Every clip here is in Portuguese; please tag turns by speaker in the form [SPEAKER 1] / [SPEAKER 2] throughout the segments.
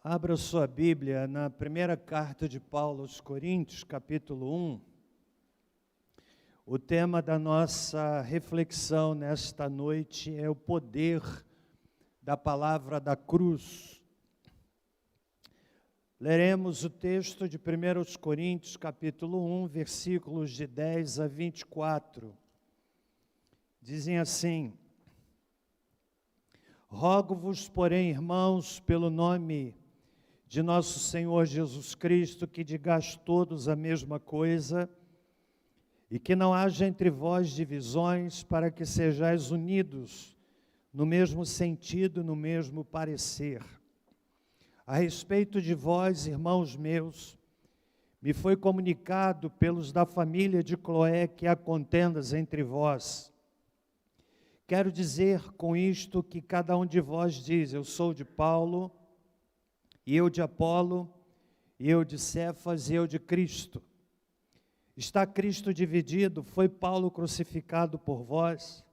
[SPEAKER 1] Abra sua Bíblia na primeira carta de Paulo aos Coríntios, capítulo 1. O tema da nossa reflexão nesta noite é o poder da palavra da cruz. Leremos o texto de 1 Coríntios, capítulo 1, versículos de 10 a 24. Dizem assim: Rogo-vos, porém, irmãos, pelo nome de nosso Senhor Jesus Cristo, que digais todos a mesma coisa, e que não haja entre vós divisões, para que sejais unidos no mesmo sentido, no mesmo parecer. A respeito de vós, irmãos meus, me foi comunicado pelos da família de Cloé que há contendas entre vós. Quero dizer com isto que cada um de vós diz: eu sou de Paulo, e eu de Apolo, e eu de Cefas, e eu de Cristo. Está Cristo dividido? Foi Paulo crucificado por vós?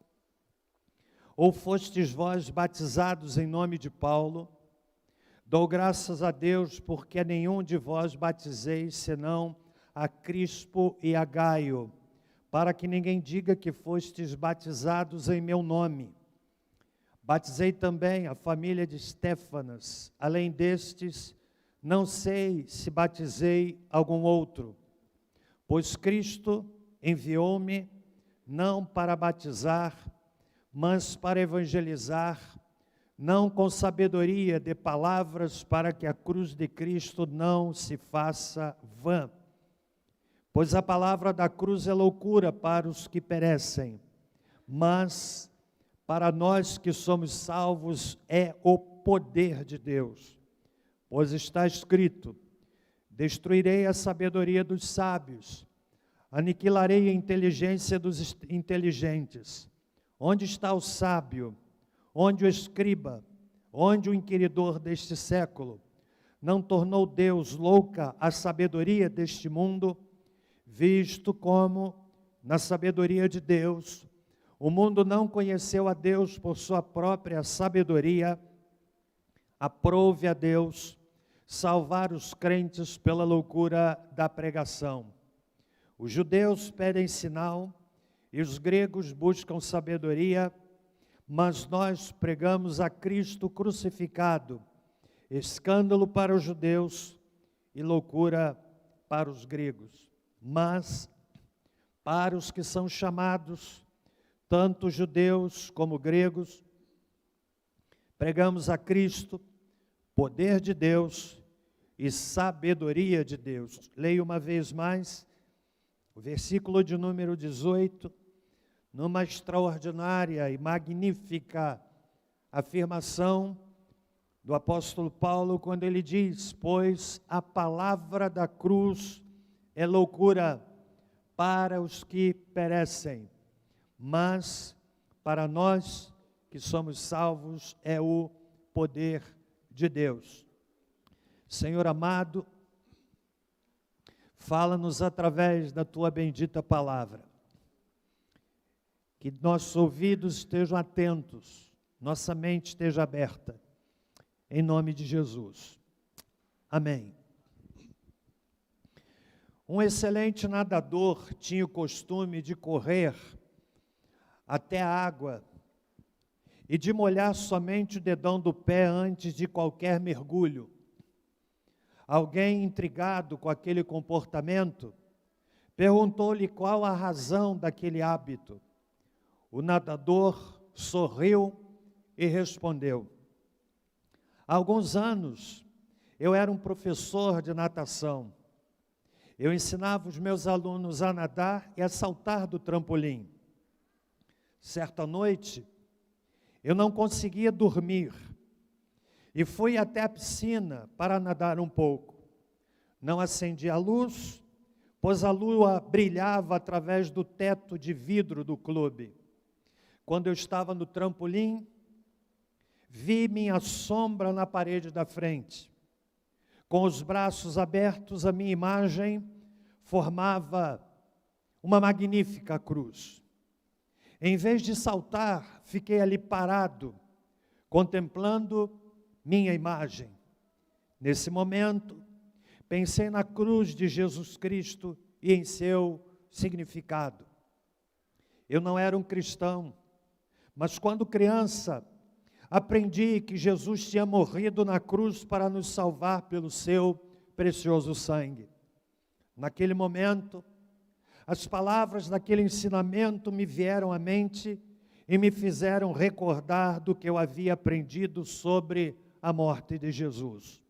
[SPEAKER 1] Ou fostes vós batizados em nome de Paulo? Dou graças a Deus, porque a nenhum de vós batizei, senão a Crispo e a Gaio, para que ninguém diga que fostes batizados em meu nome. Batizei também a família de Estéfanas. Além destes, não sei se batizei algum outro, pois Cristo enviou-me não para batizar, mas para evangelizar, não com sabedoria de palavras, para que a cruz de Cristo não se faça vã. Pois a palavra da cruz é loucura para os que perecem, mas para nós que somos salvos é o poder de Deus. Pois está escrito: destruirei a sabedoria dos sábios, aniquilarei a inteligência dos inteligentes. Onde está o sábio? Onde o escriba? Onde o inquiridor deste século? Não tornou Deus louca a sabedoria deste mundo, visto como, na sabedoria de Deus, o mundo não conheceu a Deus por sua própria sabedoria, aprove a Deus salvar os crentes pela loucura da pregação. Os judeus pedem sinal e os gregos buscam sabedoria, mas nós pregamos a Cristo crucificado, escândalo para os judeus e loucura para os gregos. Mas para os que são chamados, tanto judeus como gregos, pregamos a Cristo, poder de Deus e sabedoria de Deus. Leio uma vez mais o versículo de número 18, numa extraordinária e magnífica afirmação do apóstolo Paulo, quando ele diz: pois a palavra da cruz é loucura para os que perecem, mas para nós que somos salvos é o poder de Deus. Senhor amado, fala-nos através da tua bendita palavra, que nossos ouvidos estejam atentos, nossa mente esteja aberta, em nome de Jesus, amém. Um excelente nadador tinha o costume de correr até a água e de molhar somente o dedão do pé antes de qualquer mergulho. Alguém, intrigado com aquele comportamento, perguntou-lhe qual a razão daquele hábito. O nadador sorriu e respondeu: há alguns anos eu era um professor de natação. Eu ensinava os meus alunos a nadar e a saltar do trampolim. Certa noite, eu não conseguia dormir e fui até a piscina para nadar um pouco. Não acendi a luz, pois a lua brilhava através do teto de vidro do clube. Quando eu estava no trampolim, vi minha sombra na parede da frente. Com os braços abertos, a minha imagem formava uma magnífica cruz. Em vez de saltar, fiquei ali parado, contemplando minha imagem. Nesse momento, pensei na cruz de Jesus Cristo e em seu significado. Eu não era um cristão, mas quando criança, aprendi que Jesus tinha morrido na cruz para nos salvar pelo seu precioso sangue. Naquele momento, as palavras daquele ensinamento me vieram à mente e me fizeram recordar do que eu havia aprendido sobre a morte de Jesus.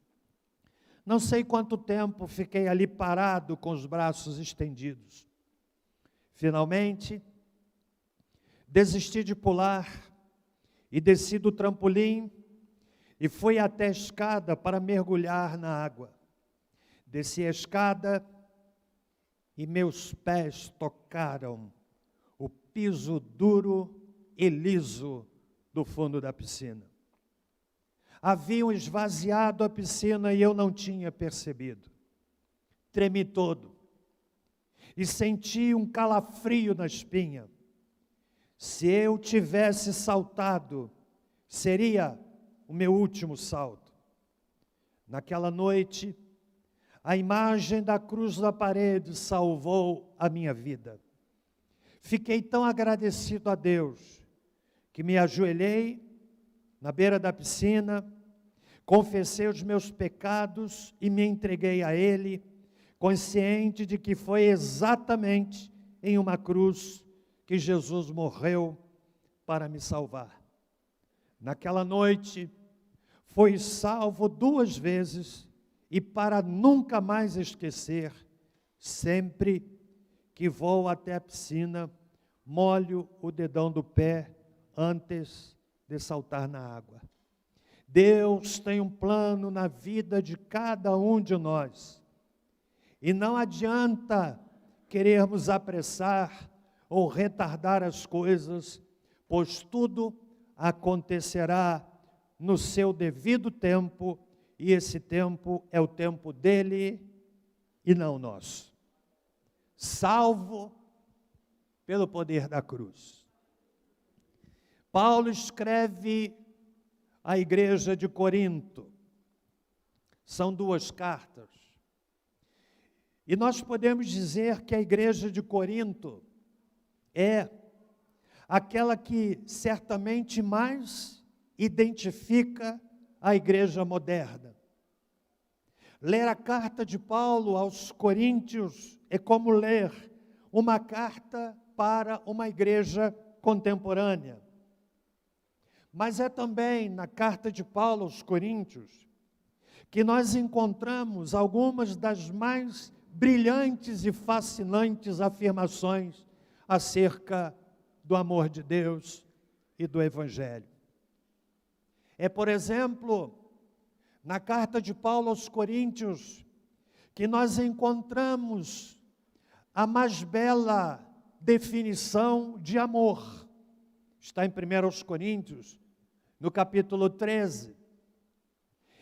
[SPEAKER 1] Não sei quanto tempo fiquei ali parado com os braços estendidos. Finalmente, desisti de pular e desci do trampolim e fui até a escada para mergulhar na água. Desci a escada e meus pés tocaram o piso duro e liso do fundo da piscina. Haviam esvaziado a piscina e eu não tinha percebido. Tremi todo e senti um calafrio na espinha. Se eu tivesse saltado, seria o meu último salto. Naquela noite, a imagem da cruz na parede salvou a minha vida. Fiquei tão agradecido a Deus, que me ajoelhei na beira da piscina, confessei os meus pecados e me entreguei a Ele, consciente de que foi exatamente em uma cruz que Jesus morreu para me salvar. Naquela noite, fui salvo 2 vezes e para nunca mais esquecer, sempre que vou até a piscina, molho o dedão do pé antes de saltar na água. Deus tem um plano na vida de cada um de nós. E não adianta querermos apressar ou retardar as coisas, pois tudo acontecerá no seu devido tempo, e esse tempo é o tempo dele e não nosso. Salvo pelo poder da cruz. Paulo escreve à igreja de Corinto. São 2 cartas. E nós podemos dizer que a igreja de Corinto é aquela que certamente mais identifica a igreja moderna. Ler a carta de Paulo aos Coríntios é como ler uma carta para uma igreja contemporânea. Mas é também na carta de Paulo aos Coríntios que nós encontramos algumas das mais brilhantes e fascinantes afirmações acerca do amor de Deus e do Evangelho. É, por exemplo, na carta de Paulo aos Coríntios, que nós encontramos a mais bela definição de amor. Está em 1 Coríntios, no capítulo 13.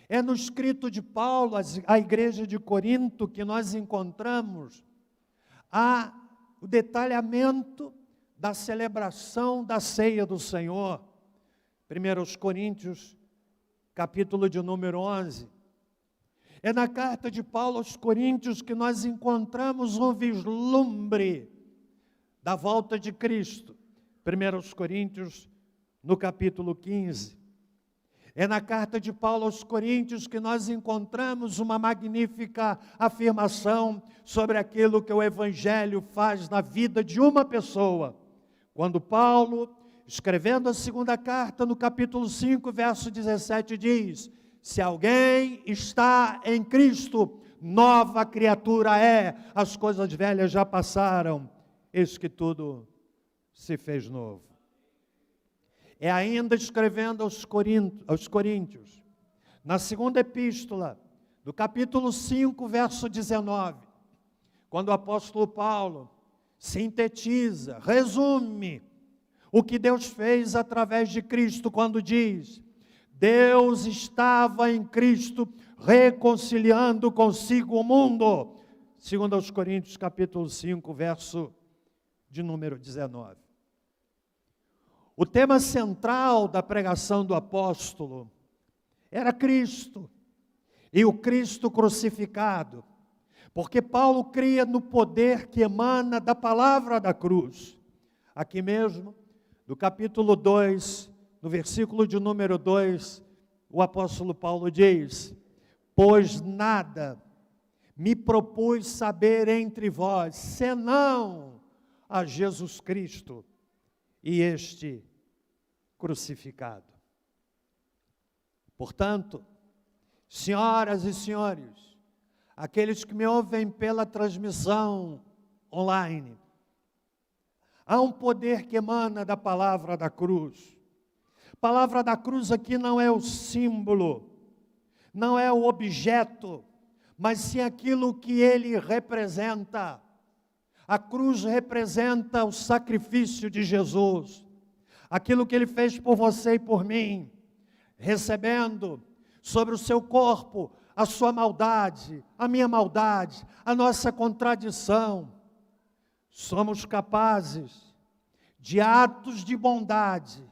[SPEAKER 1] É no escrito de Paulo à igreja de Corinto que nós encontramos o detalhamento da celebração da ceia do Senhor. 1 Coríntios, capítulo de número 11. É na carta de Paulo aos Coríntios que nós encontramos um vislumbre da volta de Cristo. 1 Coríntios, no capítulo 15. É na carta de Paulo aos Coríntios que nós encontramos uma magnífica afirmação sobre aquilo que o Evangelho faz na vida de uma pessoa. Quando Paulo, escrevendo a segunda carta, no capítulo 5, verso 17, diz: se alguém está em Cristo, nova criatura é, as coisas velhas já passaram, eis que tudo se fez novo. É ainda escrevendo aos Coríntios, na segunda epístola, do capítulo 5, verso 19, quando o apóstolo Paulo sintetiza, resume o que Deus fez através de Cristo, quando diz: Deus estava em Cristo reconciliando consigo o mundo. Segundo aos Coríntios, capítulo 5, verso de número 19. O tema central da pregação do apóstolo era Cristo. e o Cristo crucificado, porque Paulo cria no poder que emana da palavra da cruz. Aqui mesmo, no capítulo 2, no versículo de número 2, o apóstolo Paulo diz: pois nada me propus saber entre vós, senão a Jesus Cristo e este crucificado. Portanto, senhoras e senhores, aqueles que me ouvem pela transmissão online, há um poder que emana da palavra da cruz. A palavra da cruz aqui não é o símbolo, não é o objeto, mas sim aquilo que ele representa. A cruz representa o sacrifício de Jesus, aquilo que ele fez por você e por mim, recebendo sobre o seu corpo a sua maldade, a minha maldade, a nossa contradição. Somos capazes de atos de bondade,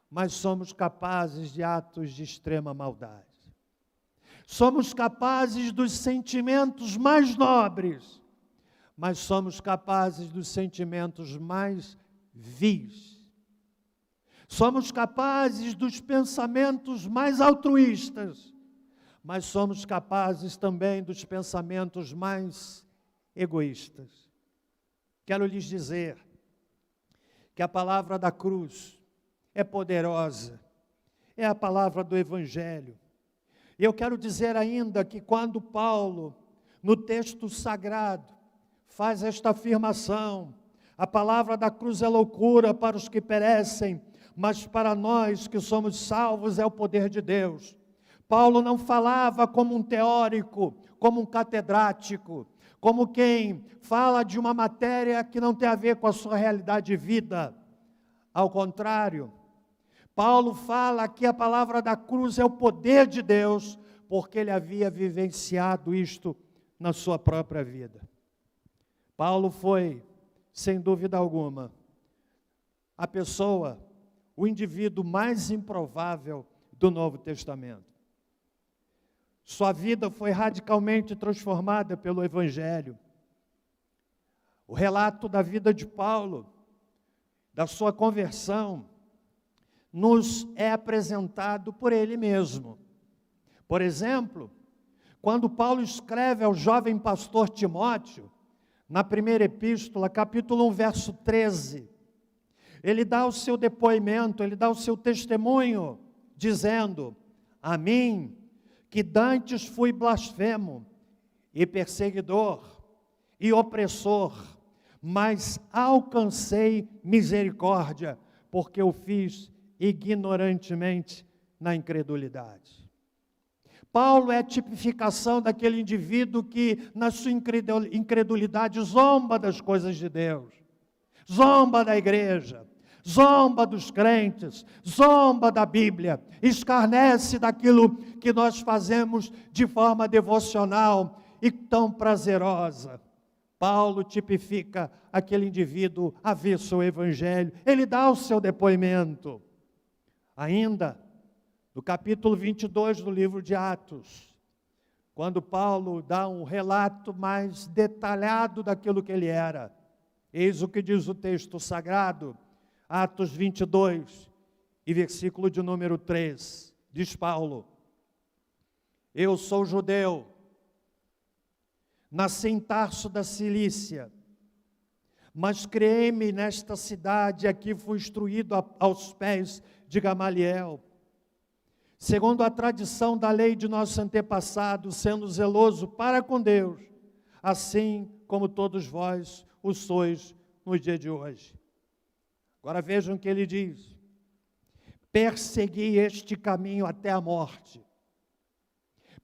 [SPEAKER 1] mas somos capazes de atos de extrema maldade. Somos capazes dos sentimentos mais nobres, mas somos capazes dos sentimentos mais vis. Somos capazes dos pensamentos mais altruístas, mas somos capazes também dos pensamentos mais egoístas. Quero lhes dizer que a palavra da cruz é poderosa, é a palavra do Evangelho. E eu quero dizer ainda que quando Paulo, no texto sagrado, faz esta afirmação: a palavra da cruz é loucura para os que perecem, mas para nós que somos salvos é o poder de Deus. Paulo não falava como um teórico, como um catedrático, como quem fala de uma matéria que não tem a ver com a sua realidade de vida. Ao contrário, Paulo fala que a palavra da cruz é o poder de Deus, porque ele havia vivenciado isto na sua própria vida. Paulo foi, sem dúvida alguma, a pessoa, o indivíduo mais improvável do Novo Testamento. Sua vida foi radicalmente transformada pelo Evangelho. O relato da vida de Paulo, da sua conversão, nos é apresentado por ele mesmo. Por exemplo, quando Paulo escreve ao jovem pastor Timóteo, na primeira epístola, capítulo 1, verso 13, ele dá o seu depoimento, ele dá o seu testemunho, dizendo: a mim, que dantes fui blasfemo, e perseguidor, e opressor, mas alcancei misericórdia, porque eu fiz ignorantemente na incredulidade. Paulo é a tipificação daquele indivíduo que, na sua incredulidade, zomba das coisas de Deus, zomba da igreja, zomba dos crentes, zomba da Bíblia, escarnece daquilo que nós fazemos de forma devocional e tão prazerosa. Paulo tipifica aquele indivíduo avesso ao Evangelho, ele dá o seu depoimento. Ainda, no capítulo 22 do livro de Atos, quando Paulo dá um relato mais detalhado daquilo que ele era, eis o que diz o texto sagrado, Atos 22, e versículo de número 3, diz Paulo: eu sou judeu, nasci em Tarso da Cilícia, mas criei-me nesta cidade, aqui fui instruído aos pés de Gamaliel, segundo a tradição da lei de nossos antepassados, sendo zeloso para com Deus, assim como todos vós o sois no dia de hoje. Agora vejam o que ele diz: persegui este caminho até a morte,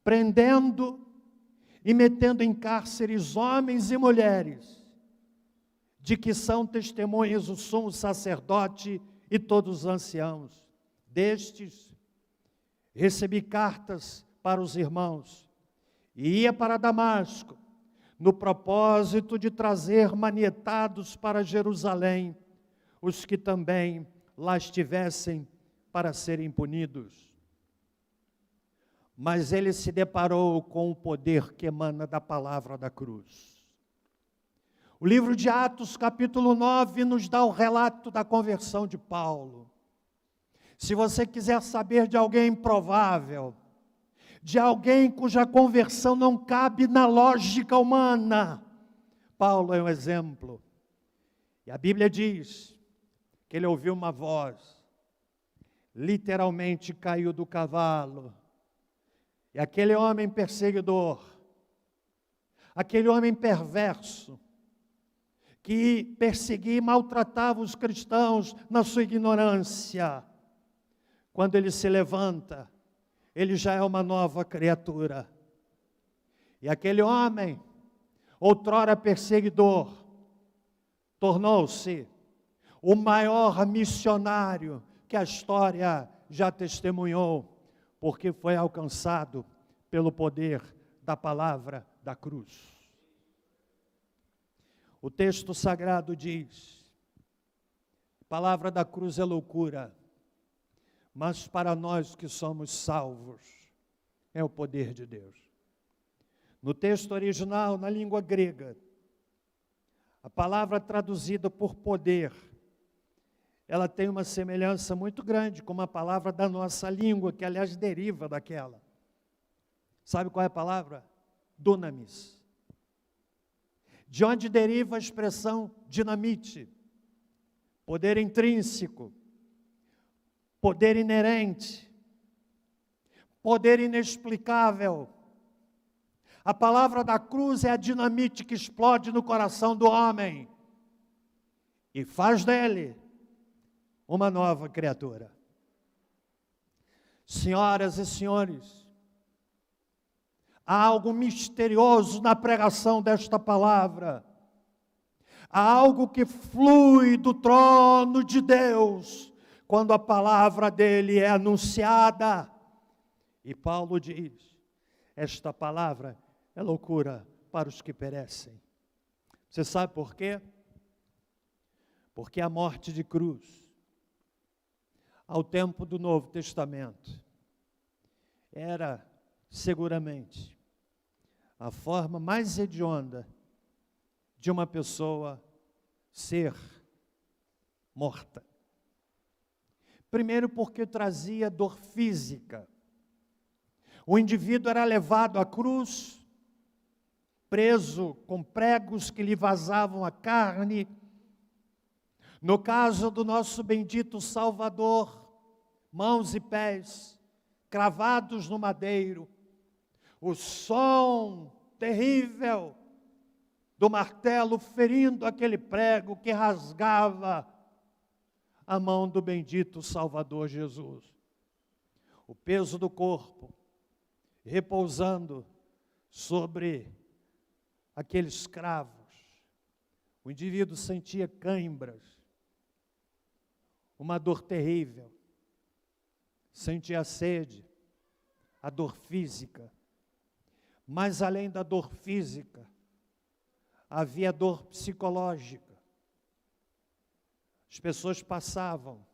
[SPEAKER 1] prendendo e metendo em cárceres homens e mulheres, de que são testemunhas o sumo sacerdote e todos os anciãos. Destes, recebi cartas para os irmãos, e ia para Damasco, no propósito de trazer manietados para Jerusalém, os que também lá estivessem para serem punidos. mas ele se deparou com o poder que emana da palavra da cruz. O livro de Atos, capítulo 9, nos dá o relato da conversão de Paulo. Se você quiser saber de alguém improvável, de alguém cuja conversão não cabe na lógica humana, Paulo é um exemplo. E a Bíblia diz que ele ouviu uma voz, literalmente caiu do cavalo, e aquele homem perseguidor, aquele homem perverso, que perseguia e maltratava os cristãos na sua ignorância, quando ele se levanta, ele já é uma nova criatura. E aquele homem, outrora perseguidor, tornou-se o maior missionário que a história já testemunhou, porque foi alcançado pelo poder da palavra da cruz. O texto sagrado diz: a palavra da cruz é loucura, mas para nós que somos salvos, é o poder de Deus. No texto original, na língua grega, a palavra traduzida por poder, ela tem uma semelhança muito grande com uma palavra da nossa língua, que aliás deriva daquela. Sabe qual é a palavra? Dunamis. De onde deriva a expressão dinamite, poder intrínseco, poder inerente, poder inexplicável. A palavra da cruz é a dinamite que explode no coração do homem e faz dele uma nova criatura. Senhoras e senhores, há algo misterioso na pregação desta palavra. Há algo que flui do trono de Deus quando a palavra dele é anunciada. E Paulo diz: esta palavra é loucura para os que perecem. Você sabe por quê? Porque a morte de cruz, ao tempo do Novo Testamento, era seguramente a forma mais hedionda de uma pessoa ser morta. Primeiro, porque trazia dor física. O indivíduo era levado à cruz, preso com pregos que lhe vazavam a carne. No caso do nosso bendito Salvador, mãos e pés cravados no madeiro, o som terrível do martelo ferindo aquele prego que rasgava a mão do bendito Salvador Jesus. O peso do corpo repousando sobre aqueles cravos. O indivíduo sentia cãibras, uma dor terrível, sentia sede, a dor física. Mas além da dor física, havia dor psicológica. As pessoas passavam,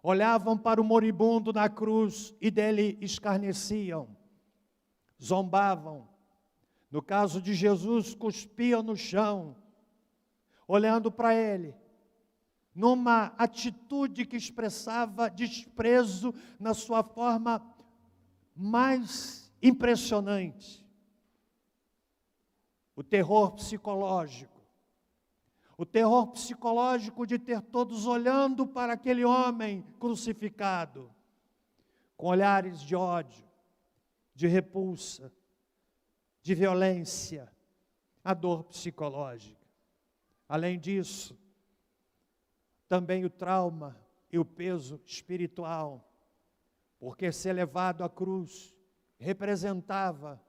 [SPEAKER 1] olhavam para o moribundo na cruz e dele escarneciam, zombavam. No caso de Jesus, cuspiam no chão, olhando para ele, numa atitude que expressava desprezo na sua forma mais impressionante. O terror psicológico de ter todos olhando para aquele homem crucificado, com olhares de ódio, de repulsa, de violência, a dor psicológica. Além disso, também o trauma e o peso espiritual, porque ser levado à cruz representava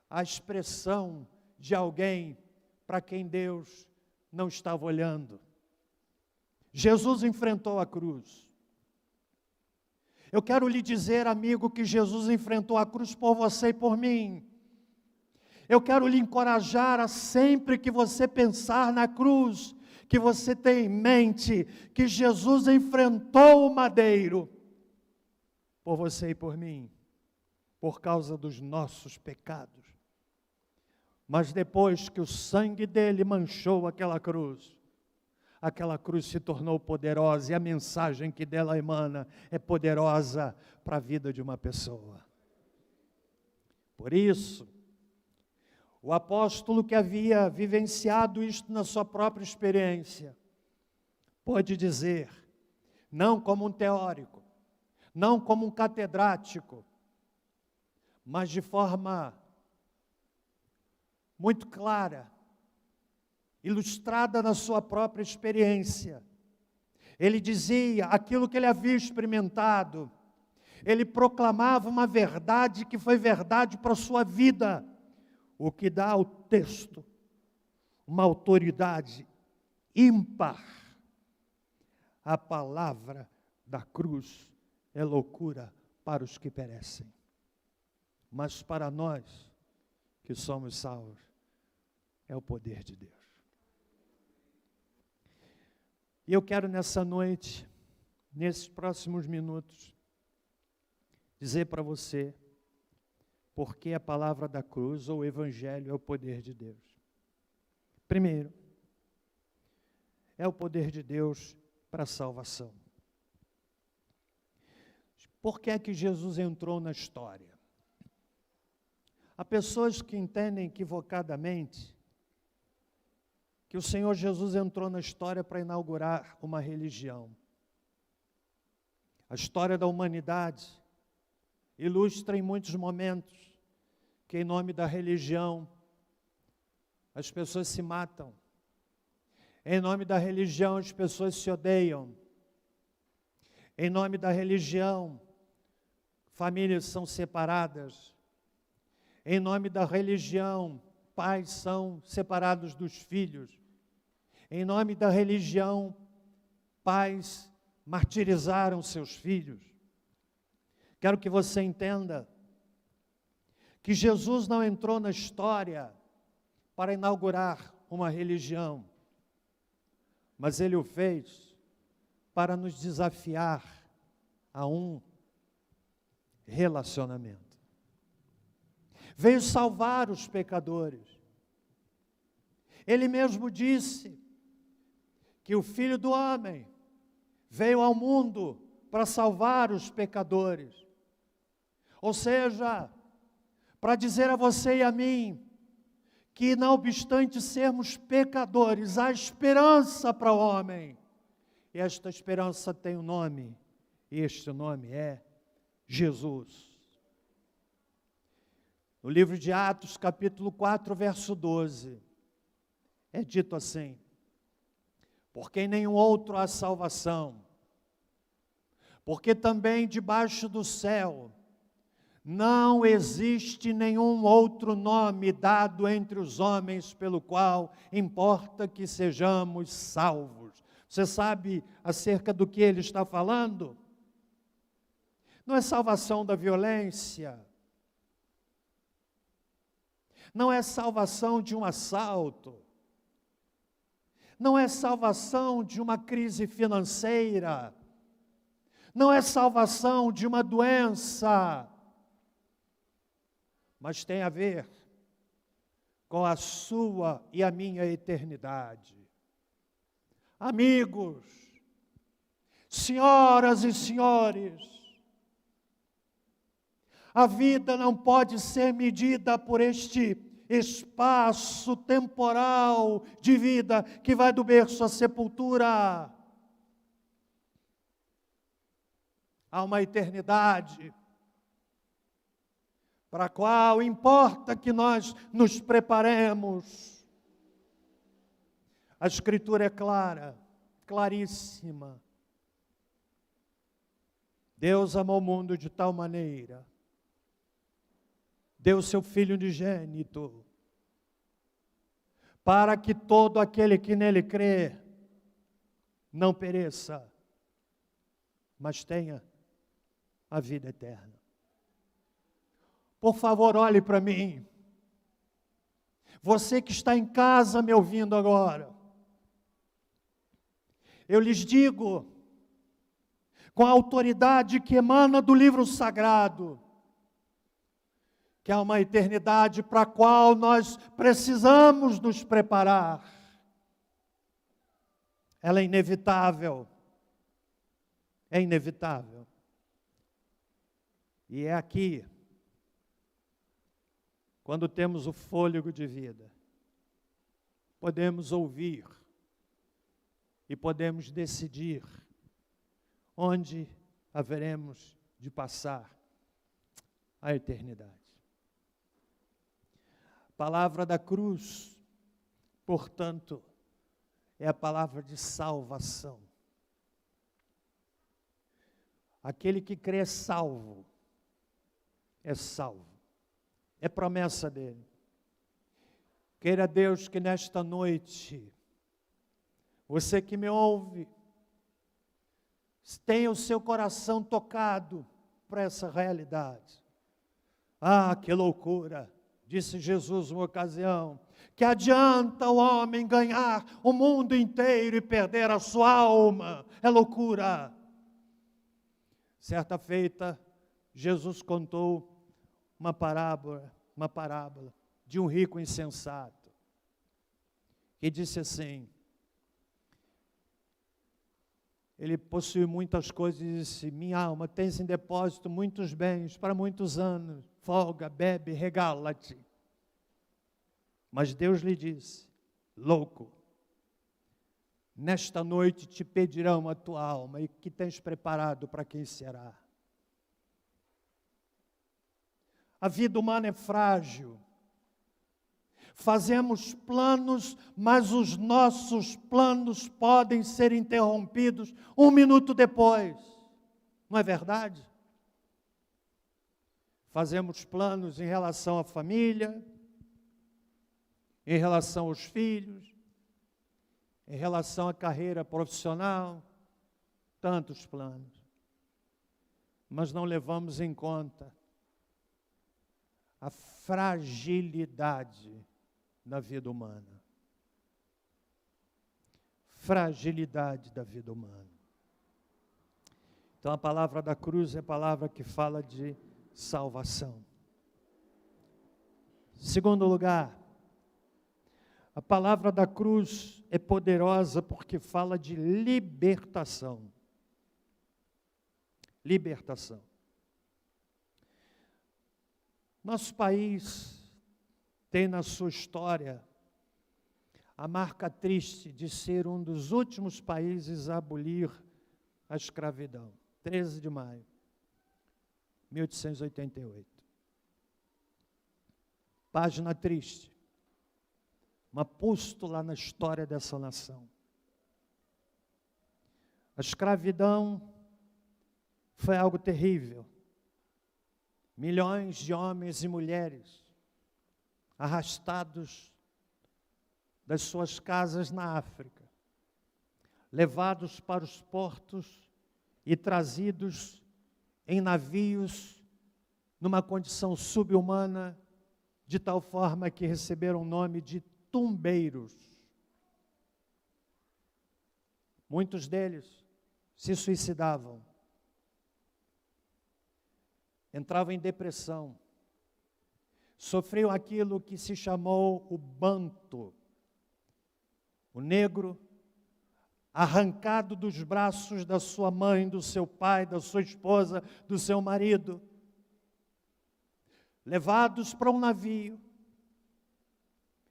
[SPEAKER 1] a expressão de alguém para quem Deus não estava olhando. Jesus enfrentou a cruz. Eu quero lhe dizer, amigo, que Jesus enfrentou a cruz por você e por mim. Eu quero lhe encorajar a sempre que você pensar na cruz, que você tenha em mente que Jesus enfrentou o madeiro por você e por mim. por causa dos nossos pecados. Mas depois que o sangue dele manchou aquela cruz se tornou poderosa, e a mensagem que dela emana é poderosa para a vida de uma pessoa. Por isso, o apóstolo que havia vivenciado isto na sua própria experiência, pode dizer, não como um teórico, não como um catedrático, mas de forma muito clara, ilustrada na sua própria experiência. Ele dizia aquilo que ele havia experimentado, ele proclamava uma verdade que foi verdade para a sua vida, o que dá ao texto uma autoridade ímpar. A palavra da cruz é loucura para os que perecem, mas para nós que somos salvos, é o poder de Deus. E eu quero nessa noite, nesses próximos minutos, dizer para você porque a palavra da cruz ou o evangelho é o poder de Deus. Primeiro, é o poder de Deus para a salvação. Por que é que Jesus entrou na história? Há pessoas que entendem equivocadamente que o Senhor Jesus entrou na história para inaugurar uma religião. A história da humanidade ilustra em muitos momentos que em nome da religião as pessoas se matam. Em nome da religião as pessoas se odeiam. Em nome da religião famílias são separadas. Em nome da religião pais são separados dos filhos. Em nome da religião, pais martirizaram seus filhos. Quero que você entenda que Jesus não entrou na história para inaugurar uma religião, mas Ele o fez para nos desafiar a um relacionamento. Veio salvar os pecadores. Ele mesmo disse que o Filho do Homem veio ao mundo para salvar os pecadores. Ou seja, para dizer a você e a mim, que não obstante sermos pecadores, há esperança para o homem. E esta esperança tem um nome, e este nome é Jesus. No livro de Atos, capítulo 4, verso 12, é dito assim: porque em nenhum outro há salvação, porque também debaixo do céu não existe nenhum outro nome dado entre os homens pelo qual importa que sejamos salvos. Você sabe acerca do que ele está falando? Não é salvação da violência, não é salvação de um assalto, não é salvação de uma crise financeira, não é salvação de uma doença, mas tem a ver com a sua e a minha eternidade. Amigos, senhoras e senhores, a vida não pode ser medida por este espaço temporal de vida que vai do berço à sepultura. Há uma eternidade para a qual importa que nós nos preparemos. A Escritura é clara, claríssima. Deus amou o mundo de tal maneira, deu seu Filho unigênito, para que todo aquele que nele crê não pereça, mas tenha a vida eterna. Por favor, olhe para mim. Você que está em casa me ouvindo agora, eu lhes digo, com a autoridade que emana do livro sagrado, que há uma eternidade para a qual nós precisamos nos preparar. Ela é inevitável. É inevitável. E é aqui, quando temos o fôlego de vida, podemos ouvir e podemos decidir onde haveremos de passar a eternidade. A palavra da cruz, portanto, é a palavra de salvação. Aquele que crê salvo, é salvo. É promessa dele. Queira Deus que nesta noite, você que me ouve, tenha o seu coração tocado por essa realidade. Ah, que loucura! Disse Jesus uma ocasião, que adianta o homem ganhar o mundo inteiro e perder a sua alma? É loucura! Certa feita, Jesus contou uma parábola de um rico insensato, que disse assim, ele possui muitas coisas e disse, minha alma tens em depósito muitos bens para muitos anos, folga, bebe, regala-te. Mas Deus lhe disse, louco, nesta noite te pedirão a tua alma, e que tens preparado para quem será? A vida humana é frágil. Fazemos planos, mas os nossos planos podem ser interrompidos um minuto depois. Não é verdade? Fazemos planos em relação à família, em relação aos filhos, em relação à carreira profissional, tantos planos. Mas não levamos em conta a fragilidade da vida humana. Fragilidade da vida humana. Então a palavra da cruz é a palavra que fala de salvação. Segundo lugar, a palavra da cruz é poderosa porque fala de libertação. Libertação. Nosso país tem na sua história a marca triste de ser um dos últimos países a abolir a escravidão. 13 de maio de 1888. Página triste. Uma pústula na história dessa nação. A escravidão foi algo terrível. Milhões de homens e mulheres arrastados das suas casas na África, levados para os portos e trazidos em navios numa condição subhumana, de tal forma que receberam o nome de tumbeiros. Muitos deles se suicidavam, entravam em depressão, sofriam aquilo que se chamou o banto, o negro arrancado dos braços da sua mãe, do seu pai, da sua esposa, do seu marido, levados para um navio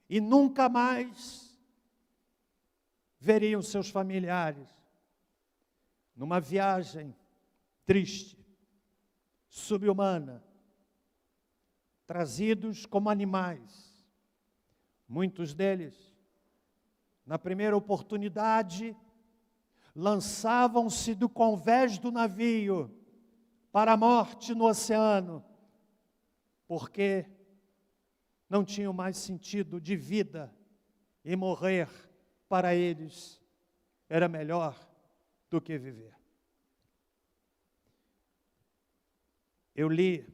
[SPEAKER 1] e nunca mais veriam seus familiares, numa viagem triste, subhumana, trazidos como animais. Muitos deles, na primeira oportunidade, lançavam-se do convés do navio para a morte no oceano, porque não tinham mais sentido de vida e morrer para eles era melhor do que viver. Eu li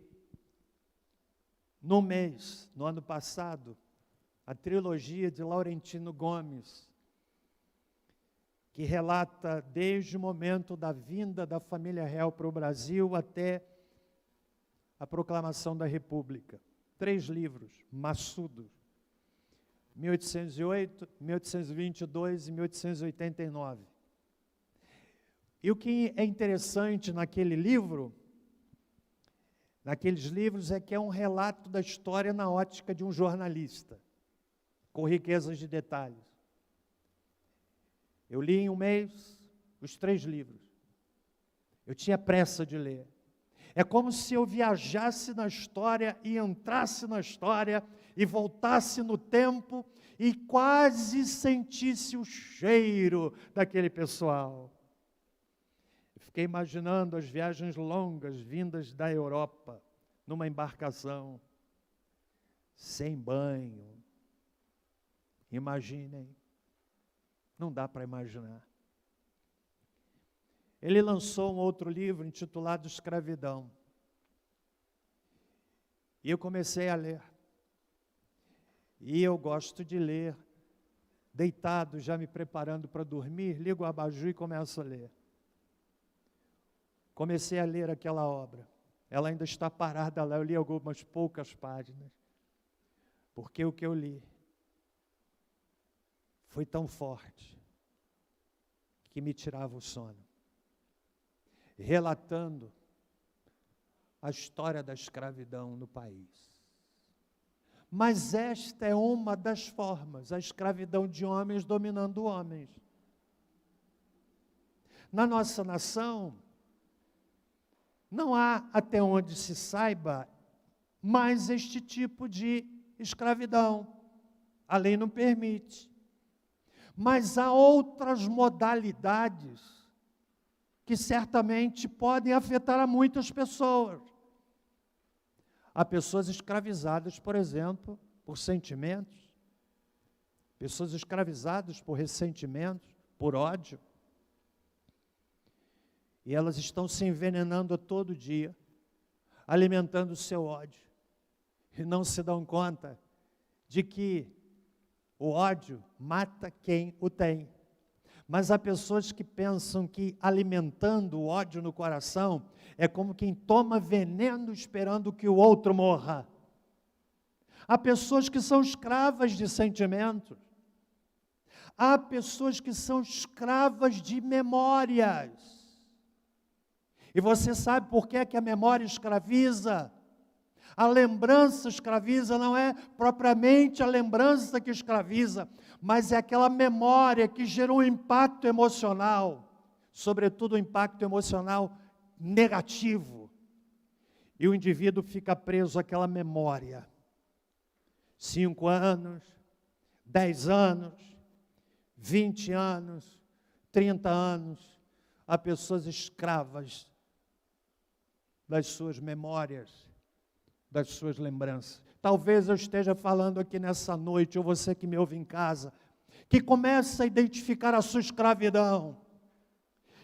[SPEAKER 1] no mês, no ano passado, a trilogia de Laurentino Gomes, que relata desde o momento da vinda da família real para o Brasil até a proclamação da República. 3 livros, maçudos, 1808, 1822 e 1889. E o que é interessante naqueles livros, é que é um relato da história na ótica de um jornalista, com riquezas de detalhes. Eu li em um mês os 3 livros. Eu tinha pressa de ler. É como se eu viajasse na história e entrasse na história e voltasse no tempo e quase sentisse o cheiro daquele pessoal. Fiquei imaginando as viagens longas vindas da Europa, numa embarcação, sem banho. Imaginem, não dá para imaginar. Ele lançou um outro livro intitulado Escravidão. E eu comecei a ler. E eu gosto de ler, deitado, já me preparando para dormir, ligo o abajur e começo a ler. Comecei a ler aquela obra. Ela ainda está parada lá, eu li algumas poucas páginas. Porque o que eu li foi tão forte que me tirava o sono. Relatando a história da escravidão no país. Mas esta é uma das formas, a escravidão de homens dominando homens. Na nossa nação, não há, até onde se saiba, mais este tipo de escravidão. A lei não permite. Mas há outras modalidades que certamente podem afetar a muitas pessoas. Há pessoas escravizadas, por exemplo, por sentimentos. Pessoas escravizadas por ressentimentos, por ódio. E elas estão se envenenando a todo dia, alimentando o seu ódio. E não se dão conta de que o ódio mata quem o tem. Mas há pessoas que pensam que alimentando o ódio no coração é como quem toma veneno esperando que o outro morra. Há pessoas que são escravas de sentimentos. Há pessoas que são escravas de memórias. E você sabe por que a memória escraviza? A lembrança escraviza, não é propriamente a lembrança que escraviza, mas é aquela memória que gerou um impacto emocional, sobretudo um impacto emocional negativo. E o indivíduo fica preso àquela memória. 5 anos, 10 anos, 20 anos, 30 anos, há pessoas escravas das suas memórias, das suas lembranças. Talvez eu esteja falando aqui nessa noite, ou você que me ouve em casa, que começa a identificar a sua escravidão,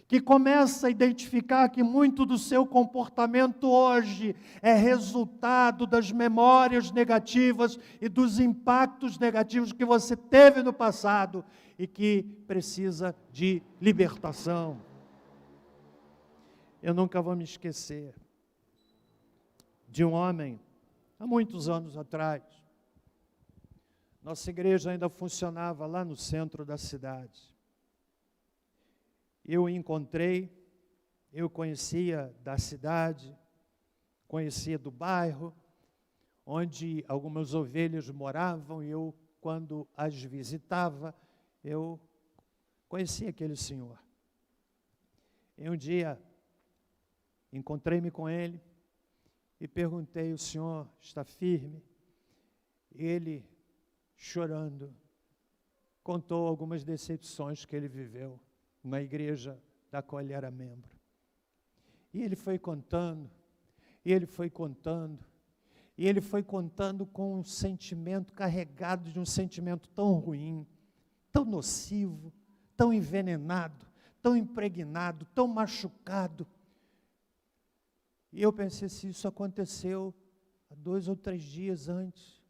[SPEAKER 1] que começa a identificar que muito do seu comportamento hoje é resultado das memórias negativas e dos impactos negativos que você teve no passado e que precisa de libertação. Eu nunca vou me esquecer de um homem, há muitos anos atrás. Nossa igreja ainda funcionava lá no centro da cidade. Eu o encontrei, eu conhecia da cidade, conhecia do bairro, onde algumas ovelhas moravam, e eu, quando as visitava, eu conhecia aquele senhor. E um dia, encontrei-me com ele, e perguntei, o senhor está firme? E ele, chorando, contou algumas decepções que ele viveu na igreja da qual ele era membro. E ele foi contando, e ele foi contando, e ele foi contando com um sentimento carregado de um sentimento tão ruim, tão nocivo, tão envenenado, tão impregnado, tão machucado. E eu pensei, se isso aconteceu há 2 ou 3 dias antes,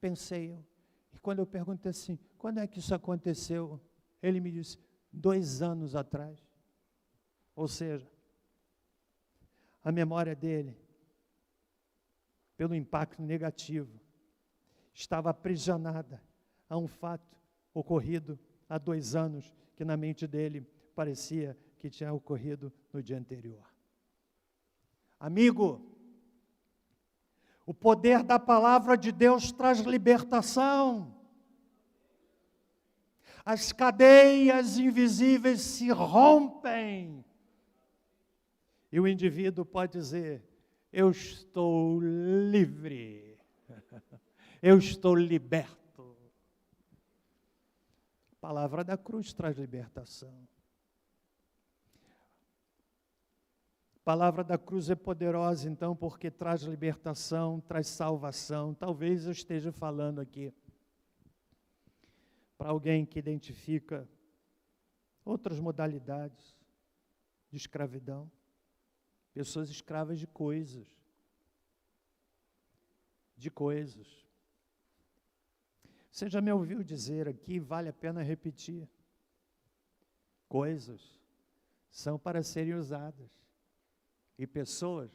[SPEAKER 1] pensei eu. E quando eu perguntei assim, quando é que isso aconteceu? Ele me disse, 2 anos atrás. Ou seja, a memória dele pelo impacto negativo. Estava aprisionada a um fato ocorrido há 2 anos, que na mente dele parecia que tinha ocorrido no dia anterior. Amigo, o poder da palavra de Deus traz libertação. As cadeias invisíveis se rompem. E o indivíduo pode dizer: eu estou livre. Eu estou liberto. A palavra da cruz traz libertação. A palavra da cruz é poderosa, então, porque traz libertação, traz salvação. Talvez eu esteja falando aqui para alguém que identifica outras modalidades de escravidão, pessoas escravas de coisas. Você já me ouviu dizer aqui, vale a pena repetir: coisas são para serem usadas e pessoas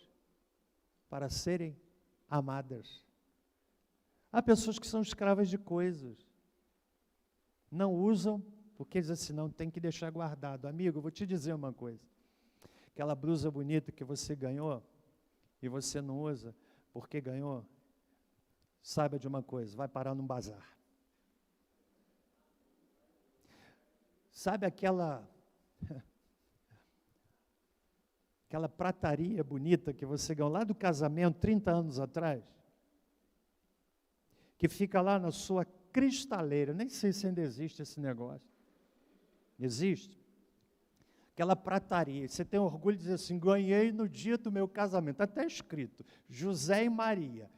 [SPEAKER 1] para serem amadas. Há pessoas que são escravas de coisas, não usam porque dizem assim: não, tem que deixar guardado. Amigo, eu vou te dizer uma coisa: aquela blusa bonita que você ganhou e você não usa porque ganhou, saiba de uma coisa, vai parar num bazar. Sabe aquela prataria bonita que você ganhou lá do casamento 30 anos atrás? Que fica lá na sua cristaleira, nem sei se ainda existe esse negócio. Existe? Aquela prataria, você tem orgulho de dizer assim: ganhei no dia do meu casamento. Está até escrito, José e Maria,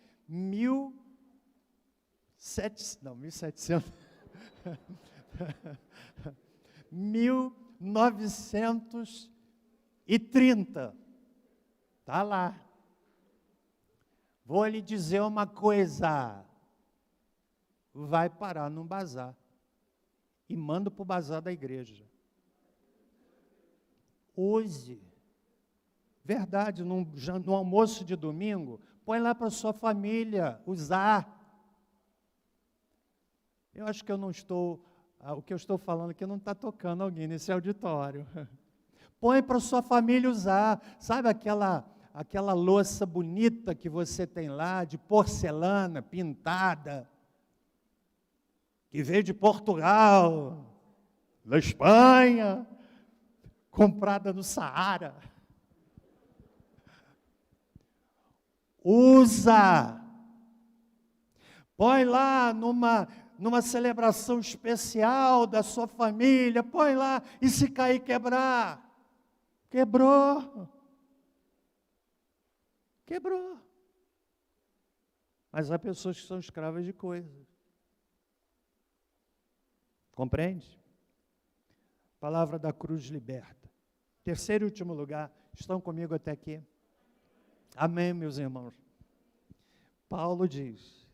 [SPEAKER 1] 1930. Está lá. Vou lhe dizer uma coisa: vai parar num bazar. E manda para o bazar da igreja. Use. Verdade, no almoço de domingo, põe lá para a sua família usar. Eu acho que eu não estou, o que eu estou falando aqui não está tocando alguém nesse auditório. Põe para a sua família usar. Sabe aquela louça bonita que você tem lá, de porcelana, pintada, que veio de Portugal, da Espanha, comprada no Saara. Usa. Põe lá numa celebração especial da sua família, põe lá, e se cair, quebrar. Quebrou. Mas há pessoas que são escravas de coisas. Compreende? A palavra da cruz liberta. Terceiro e último lugar, estão comigo até aqui? Amém, meus irmãos? Paulo diz: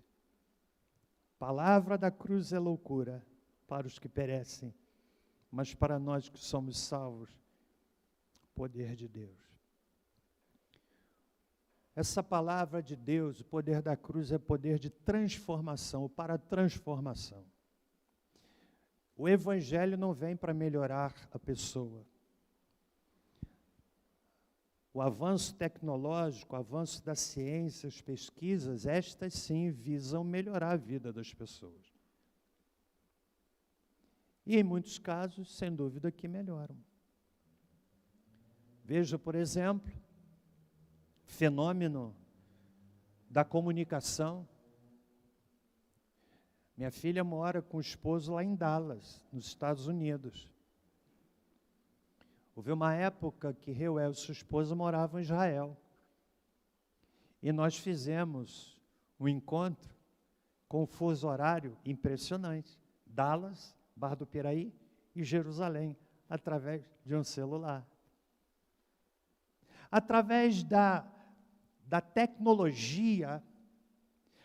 [SPEAKER 1] palavra da cruz é loucura para os que perecem, mas para nós que somos salvos, poder de Deus. Essa palavra de Deus, o poder da cruz, é poder de transformação, para transformação. O Evangelho não vem para melhorar a pessoa. O avanço tecnológico, o avanço da ciência, as pesquisas, estas sim visam melhorar a vida das pessoas. E em muitos casos, sem dúvida, que melhoram. Veja, por exemplo, fenômeno da comunicação. Minha filha mora com o esposo lá em Dallas, nos Estados Unidos. Houve uma época que Reuel e sua esposa moravam em Israel. E nós fizemos um encontro com um fuso horário impressionante. Dallas, Barra do Piraí e Jerusalém, através de um celular. Através da tecnologia,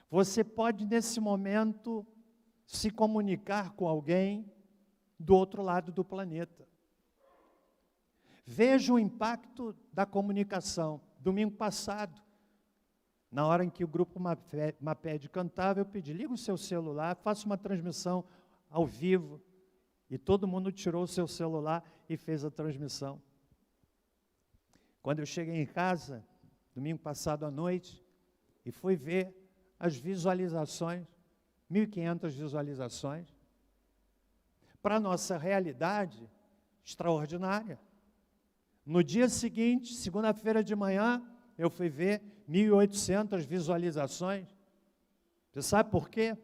[SPEAKER 1] você pode, nesse momento, se comunicar com alguém do outro lado do planeta. Veja o impacto da comunicação. Domingo passado, Na hora em que o grupo Maped cantava, eu pedi, liga o seu celular, faça uma transmissão ao vivo. E todo mundo tirou o seu celular e fez a transmissão. Quando eu cheguei em casa, domingo passado à noite, e fui ver as visualizações, 1.500 visualizações, para a nossa realidade extraordinária. No dia seguinte, segunda-feira de manhã, eu fui ver 1.800 visualizações. Você sabe por quê?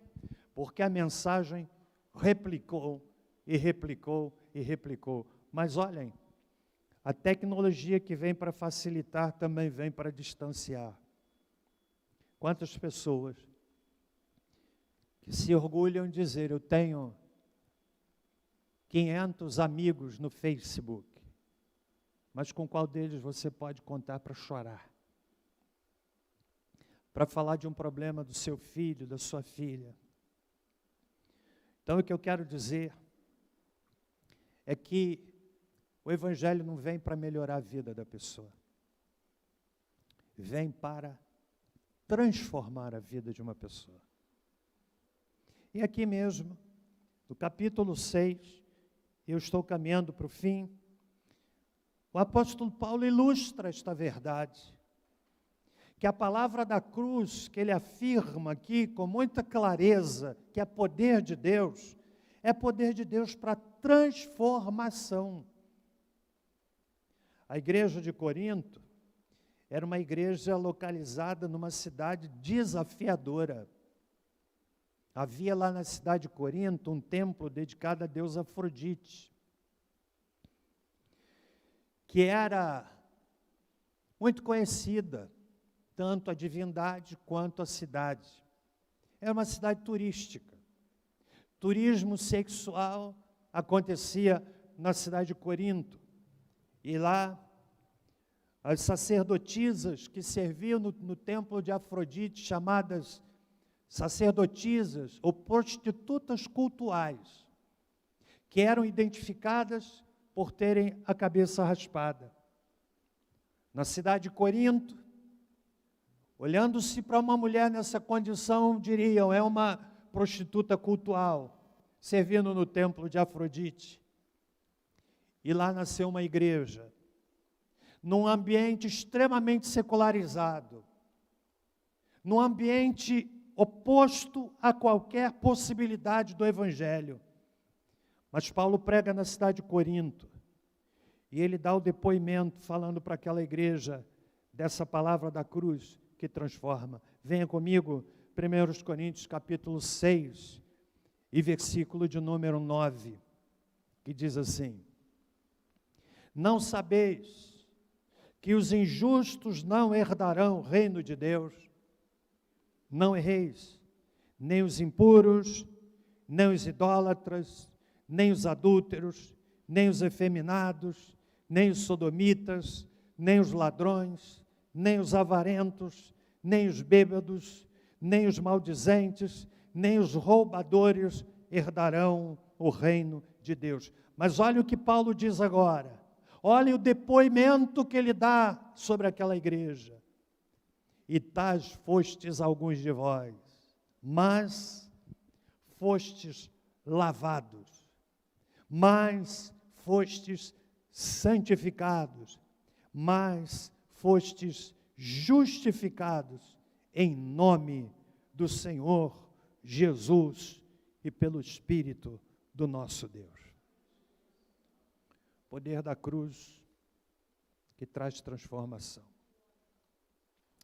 [SPEAKER 1] Porque a mensagem replicou, e replicou, e replicou. Mas olhem, a tecnologia que vem para facilitar também vem para distanciar. Quantas pessoas que se orgulham de dizer, eu tenho 500 amigos no Facebook, mas com qual deles você pode contar para chorar? Para falar de um problema do seu filho, da sua filha. Então, o que eu quero dizer é que o Evangelho não vem para melhorar a vida da pessoa. Vem para transformar a vida de uma pessoa. E aqui mesmo, no capítulo 6, eu estou caminhando para o fim, o apóstolo Paulo ilustra esta verdade, que a palavra da cruz, que ele afirma aqui com muita clareza, que é poder de Deus, é poder de Deus para transformação. A igreja de Corinto era uma igreja localizada numa cidade desafiadora. Havia lá na cidade de Corinto um templo dedicado a deusa Afrodite, que era muito conhecida, tanto a divindade quanto a cidade. Era uma cidade turística. Turismo sexual acontecia na cidade de Corinto. E lá, as sacerdotisas que serviam no templo de Afrodite, chamadas sacerdotisas ou prostitutas cultuais, que eram identificadas por terem a cabeça raspada. Na cidade de Corinto, olhando-se para uma mulher nessa condição, diriam, é uma prostituta cultual, servindo no templo de Afrodite. E lá nasceu uma igreja, num ambiente extremamente secularizado, num ambiente oposto a qualquer possibilidade do Evangelho. Mas Paulo prega na cidade de Corinto, e ele dá o depoimento, falando para aquela igreja, dessa palavra da cruz, que transforma. Venha comigo, 1 Coríntios capítulo 6, e versículo de número 9, que diz assim, não sabeis que os injustos não herdarão o reino de Deus? Não erreis, nem os impuros, nem os idólatras, nem os adúlteros, nem os efeminados, nem os sodomitas, nem os ladrões, nem os avarentos, nem os bêbados, nem os maldizentes, nem os roubadores herdarão o reino de Deus. Mas olha o que Paulo diz agora. Olha o depoimento que ele dá sobre aquela igreja. E tais fostes alguns de vós, mas fostes lavados, mas fostes santificados, mas fostes justificados em nome do Senhor Jesus e pelo Espírito do nosso Deus. Poder da cruz que traz transformação.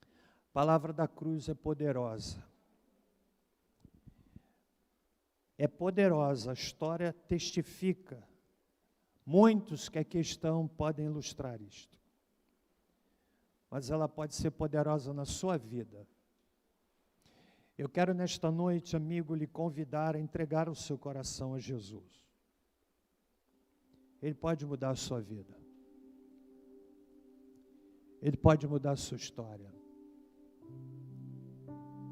[SPEAKER 1] A palavra da cruz é poderosa. É poderosa, a história testifica. Muitos que aqui estão podem ilustrar isto. Mas ela pode ser poderosa na sua vida. Eu quero nesta noite, amigo, lhe convidar a entregar o seu coração a Jesus. Ele pode mudar a sua vida. Ele pode mudar a sua história.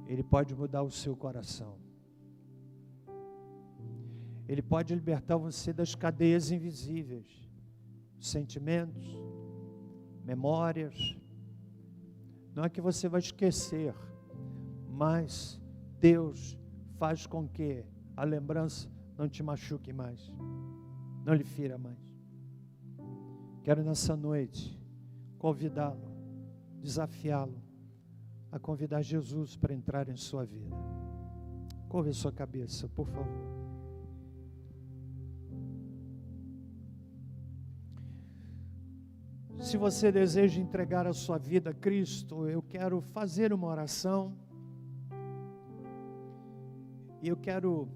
[SPEAKER 1] Ele pode mudar o seu coração. Ele pode libertar você das cadeias invisíveis, sentimentos, memórias, Não é que você vai esquecer, mas Deus faz com que a lembrança não te machuque mais, não lhe fira mais. Quero nessa noite convidá-lo, desafiá-lo a convidar Jesus para entrar em sua vida. Curve a sua cabeça, por favor. Se você deseja entregar a sua vida a Cristo, eu quero fazer uma oração. E eu quero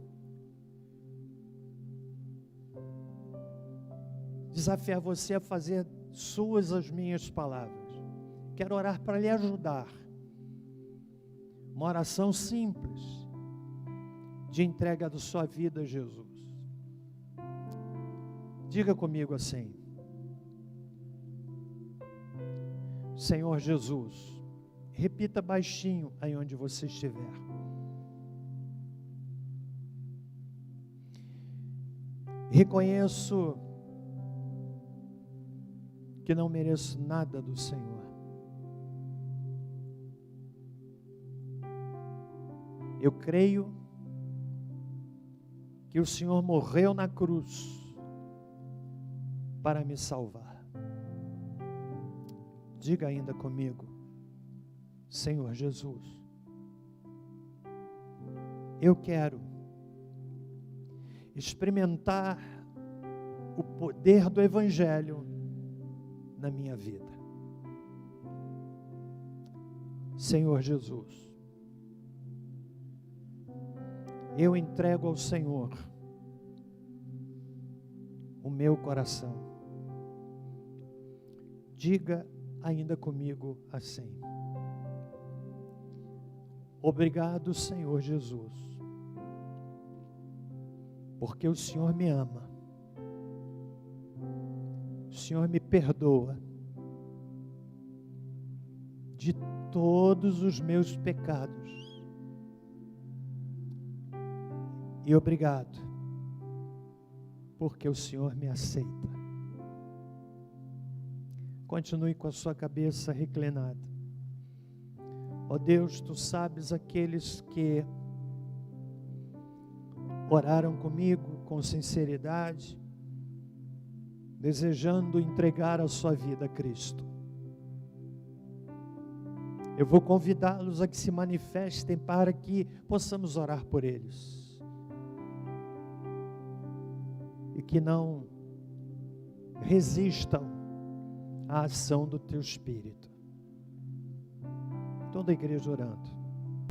[SPEAKER 1] desafiar você a fazer suas as minhas palavras. Quero orar para lhe ajudar. Uma oração simples de entrega da sua vida a Jesus. Diga comigo assim: Senhor Jesus, repita baixinho aí onde você estiver. Reconheço que não mereço nada do Senhor. Eu creio que o Senhor morreu na cruz para me salvar. Diga ainda comigo: Senhor Jesus, eu quero experimentar o poder do Evangelho na minha vida. Senhor Jesus, eu entrego ao Senhor o meu coração. Diga ainda comigo assim: obrigado, Senhor Jesus, porque o Senhor me ama, o Senhor me perdoa de todos os meus pecados. E obrigado, porque o Senhor me aceita. Continue com a sua cabeça reclinada. Ó Deus, Tu sabes aqueles que oraram comigo com sinceridade, desejando entregar a sua vida a Cristo. Eu vou convidá-los a que se manifestem para que possamos orar por eles. E que não resistam à ação do Teu Espírito. Toda a igreja orando.